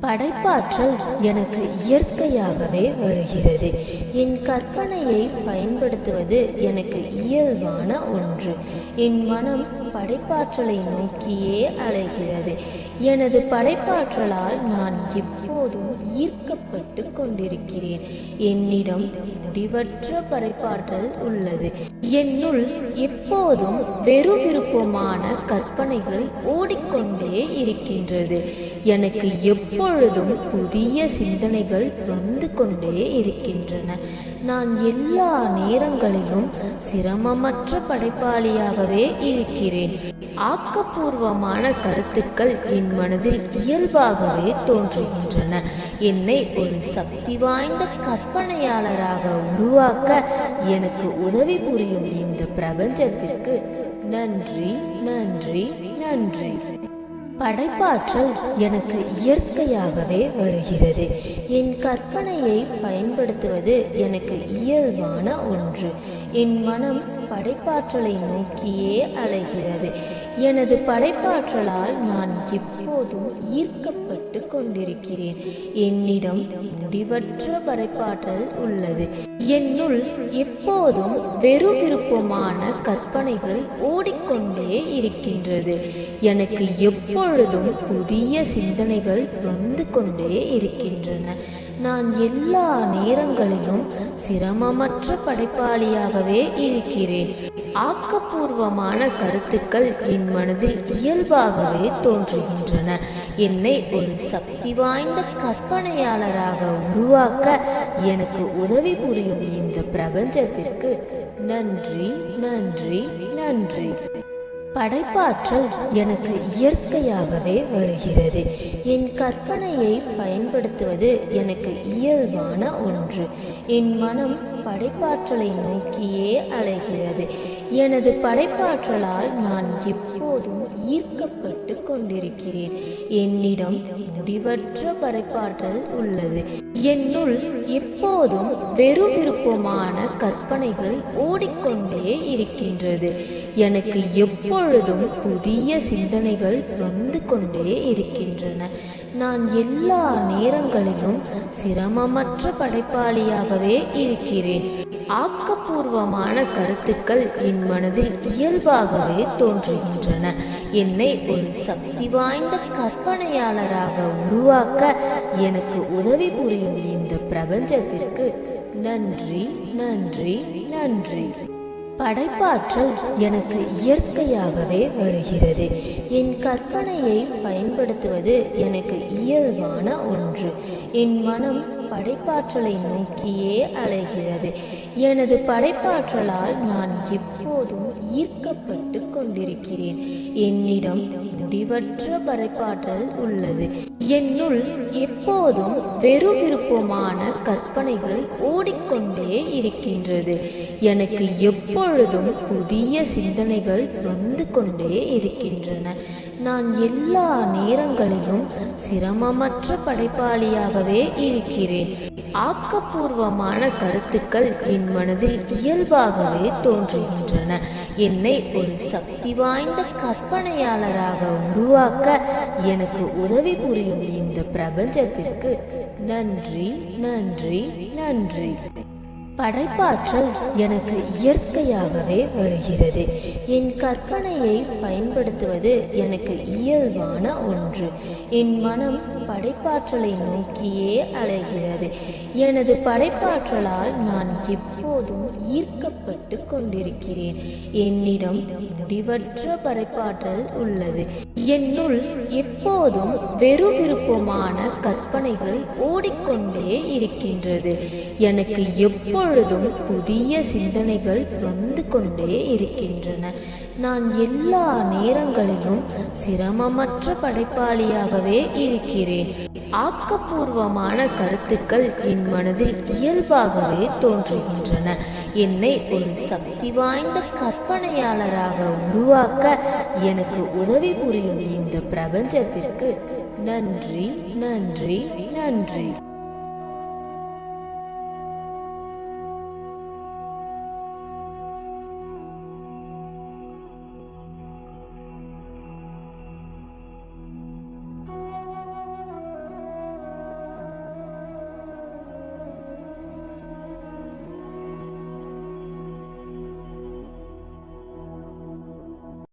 படைப்பாற்றல் எனக்கு இயற்கையாகவே வருகிறது. என் கற்பனையை பயன்படுத்துவது எனக்கு இயல்பான ஒன்று. என் மனம் படைப்பாற்றலை நோக்கியே அலைகிறது. எனது படைப்பாற்றலால் நான் எப்போதும் ஈர்க்கப்பட்டு கொண்டிருக்கிறேன். என்னிடம் முடிவற்ற படைப்பாற்றல் உள்ளது. என்னுள் எப்போதும் விருப்பமான கற்பனைகள் ஓடிக்கொண்டே இருக்கின்றது. எனக்கு எப்பொழுதும் புதிய சிந்தனைகள் வந்து கொண்டே இருக்கின்றன. நான் எல்லா நேரங்களிலும் சிரமமற்ற படைப்பாளியாகவே இருக்கிறேன். ஆக்கப்பூர்வமான கருத்துக்கள் என் மனதில் இயல்பாகவே தோன்றுகின்றன. என்னை ஒரு சக்தி வாய்ந்த கற்பனையாளராக உருவாக்க எனக்கு உதவி புரியும் இந்த பிரபஞ்சத்திற்கு நன்றி, நன்றி, நன்றி. படைப்பாற்றல் எனக்கு இயற்கையாகவே வருகிறது. என் கற்பனையை பயன்படுத்துவது எனக்கு இயல்பான ஒன்று. என் மனம் படைப்பாற்றலை நோக்கியே அலைகிறது. எனது படைப்பாற்றலால் நான் எப்போதும் ஈர்க்கப்பட்டு கொண்டிருக்கிறேன். என்னிடம் முடிவற்ற படைப்பாற்றல் உள்ளது. என்னுள் எப்போதும் விருப்பமான கற்பனைகள் ஓடிக்கொண்டே இருக்கின்றது. எனக்கு எப்பொழுதும் புதிய சிந்தனைகள் வந்து கொண்டே இருக்கின்றன. நான் எல்லா நேரங்களிலும் சிரமமற்ற படைப்பாளியாகவே இருக்கிறேன். ஆக்கப்பூர்வமான கருத்துக்கள் என் மனதில் இயல்பாகவே தோன்றுகின்றன. என்னை ஒரு சக்தி வாய்ந்த கற்பனையாளராக உருவாக்க எனக்கு உதவி புரியும் இந்த பிரபஞ்சத்திற்கு நன்றி, நன்றி, நன்றி. படைப்பாற்றல் எனக்கு இயற்கையாகவே வருகிறது. என் கற்பனையை பயன்படுத்துவது எனக்கு இயல்பான ஒன்று. என் மனம் படைப்பாற்றலை நோக்கியே அலைகிறது. எனது படைப்பாற்றலால் நான் எப்போதும் ஈர்க்கப்பட்டு கொண்டிருக்கிறேன். என்னிடம் முடிவற்ற படைப்பாற்றல் உள்ளது. என்னுள் எப்போதும் விருப்பமான கற்பனைகள் ஓடிக்கொண்டே இருக்கின்றது. எனக்கு எப்பொழுதும் புதிய சிந்தனைகள் வந்து கொண்டே இருக்கின்றன. நான் எல்லா நேரங்களிலும் சிரமமற்ற படைப்பாளியாகவே இருக்கிறேன். ஆக்கப்பூர்வமான கருத்துக்கள் என் மனதில் இயல்பாகவே தோன்றுகின்றன. என்னை ஒரு சக்தி வாய்ந்த கற்பனையாளராக உருவாக்க எனக்கு உதவி புரியும் இந்த பிரபஞ்சத்திற்கு நன்றி, நன்றி, நன்றி. படைப்பாற்றல் எனக்கு இயற்கையாகவே வருகிறது. என் கற்பனையை பயன்படுத்துவது எனக்கு இயல்பான ஒன்று. என் மனம் படைப்பாற்றலை நோக்கியே அலைகிறது. எனது படைப்பாற்றலால் நான் எப்போதும் ஈர்க்கப்பட்டு கொண்டிருக்கிறேன். என்னிடம் முடிவற்ற படைப்பாற்றல் உள்ளது. என்னுள் எப்போதும் விருப்பமான கற்பனைகள் ஓடிக்கொண்டே இருக்கின்றது. எனக்கு எப்பொழுதும் புதிய சிந்தனைகள் வந்து கொண்டே இருக்கின்றன. நான் எல்லா நேரங்களிலும் சிரமமற்ற படைப்பாளியாகவே இருக்கிறேன். ஆக்கப்பூர்வமான கருத்துக்கள் என் மனதில் இயல்பாகவே தோன்றுகின்றன. என்னை ஒரு சக்தி வாய்ந்த கற்பனையாளராக உருவாக்க எனக்கு உதவி புரியும் இந்த பிரபஞ்சத்திற்கு நன்றி, நன்றி, நன்றி. படைப்பாற்றல் எனக்கு இயற்கையாகவே வருகிறது. என் கற்பனையை பயன்படுத்துவது எனக்கு இயல்பான ஒன்று. என் மனம் படைப்பாற்றலை நோக்கியே அலைகிறது. எனது படைப்பாற்றலால் நான் எப்போதும் ஈர்க்கப்பட்டு கொண்டிருக்கிறேன். என்னிடம் முடிவற்ற படைப்பாற்றல் உள்ளது. என்னுள் எப்போதும் விருப்பமான கற்பனைகள் ஓடிக்கொண்டே இருக்கின்றது. எனக்கு எப்பொழுதும் புதிய சிந்தனைகள் வந்து கொண்டே இருக்கின்றன. நான் எல்லா நேரங்களிலும் சிரமமற்ற படைப்பாளியாகவே இருக்கிறேன். ஆக்கப்பூர்வமான கருத்துக்கள் என் மனதில் இயல்பாகவே தோன்றுகின்றன. என்னை ஒரு சக்தி வாய்ந்த கற்பனையாளராக உருவாக்க எனக்கு உதவி புரியும் இந்த பிரபஞ்சத்திற்கு நன்றி, நன்றி, நன்றி.